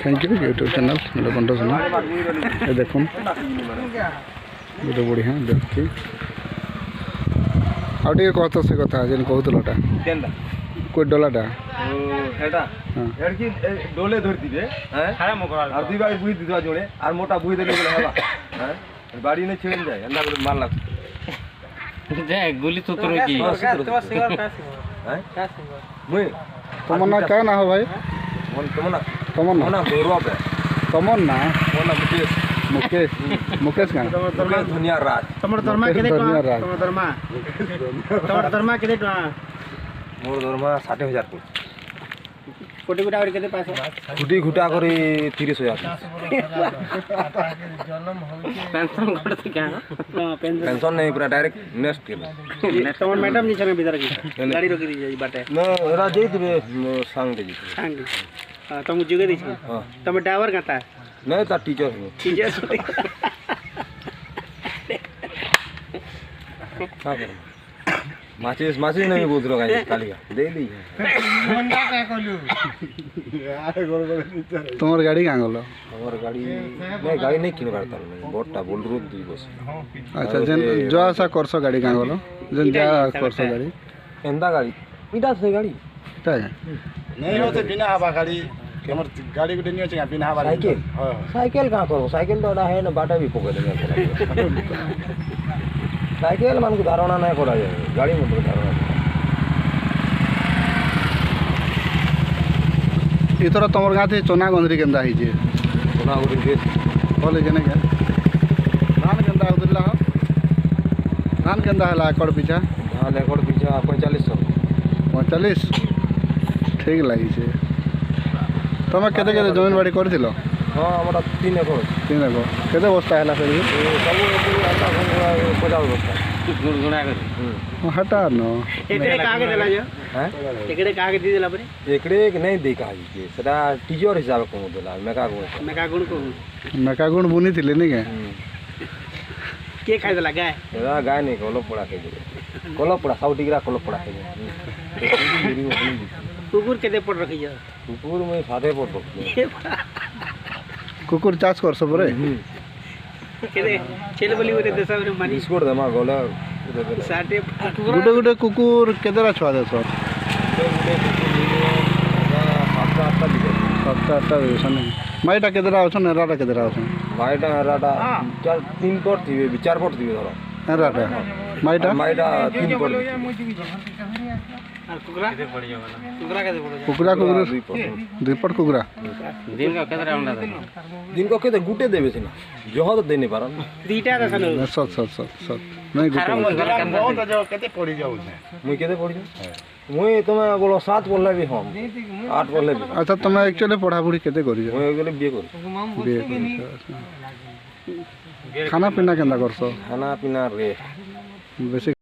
thank you YouTube channel Neelkanth सोना ये देखुन गोटे बढ़िया व्यक्ति आउ टे कहत से कथा जेन कहतलटा कोई डोलाटा हेटा हेडकी डोले धरतिबे हैं खारा मकरा और दुई बार बुई दिवा जोड़े और मोटा बुई देले बोले हवा हैं बाड़ी ने छेड़ जाए अंधा कर मार लग जाए गोली तो तुरु की हैं मुई तमन्ना क्या ना हो भाई तमन्ना तमन्ना गौरव पे तमन्ना मोना मुकेश मुकेश मुकेश का मुकेश धनिया राज तमर दरमा केदे तमर दरमा केदे मोर दरमा 60,000 कोटी गुटा और केदे पैसा गुटी घुटा करी 30,000 पेंशन करते क्या पेंशन नहीं पूरा डायरेक्ट नेक्स्ट के तमर मैडम जी छने भीतर की गाड़ी रोकी दी जाई बाटे न रा जइतबे संग दे सांग तुम जुगे दी हां तुम ड्राइवर कहता है नहीं ता टीचर टीचर हां माचिस नहीं बोल रहा है काली का दे दी मंडा का कहलु तुम्हार गाड़ी कहां गलो हमर गाड़ी नहीं गाड़ी नहीं किन पारता नहीं बोटा बोल रो दी बस अच्छा जेन जो आशा करसो गाड़ी कहां गलो जेन जा करसो गाड़ी एंदा गाड़ी इडा से गाड़ी ता नहीं होते बिना हवा गाड़ी हमर गाड़ी को नहीं होचे बिना हवा साइकिल साइकिल कहां करो साइकिल तो है ना बाटा भी पोके देंगे साइकिल मान को धारणा नहीं करा जाए गाड़ी में धारणा इतर तुमर गाथे चना गंधरी केंदा ही जे सोना गुडी के बोले जने के धान केंदा उतरला हो धान केंदा हला एकड़ पीछा धान एकड़ पीछा 4500 ठीक लगी छे तुम केते केते जमीन बाड़ी करथिलो हां हमरा 3 एकड़ केते बस्ता हला फिर सब आधा घंटा 50 बस्ता गुणगुणा कर हटा नो एकड़े कागे देला जो हैं एकड़े कागे दी देला परे एकड़े नहीं दे काजी के सदा टीचर हिसाब को देला मेका गुण गुण बुनी थिले नहीं के खाइ देला गाय गाय नहीं कोलो पड़ा के कोलो पड़ा 100 डिग्रा कोलो पड़ा के कुकुर केते पड़ रखी जा कुकुर में सादे पड़ रखी कुकुर चाष करसो परे केते छेल बोली ओरे देसा रे मानी बिस्कुट दमा गोला साटे गुटे कुकुर केतेरा छुआ देसो 7-8 देसन माइटा केतेरा अछन एराटा केतेरा अछन माइटा एराटा 3 पट थिबे 4 पट थिबे धरो एराटा माइटा 3 पट कुकरा केते पड़ जावला कुकरा दुई पट कुकरा दिन का केतरा अंडा दे दिन को केते गुटे देबे सिना जह तो दे नहीं पारन दीटा दसन सत नहीं गुटे बहुत जो केते पड़ी जाउ मुई केते पड़ी मुई तमे बोलो 7 बोलले भी हम 8 बोलले भी अच्छा तुम एक्चुअली पढ़ापढ़ी केते करी मुई एक्चुअली बीए करी खाना पीना केंदा करसो खाना पीना रे बेसी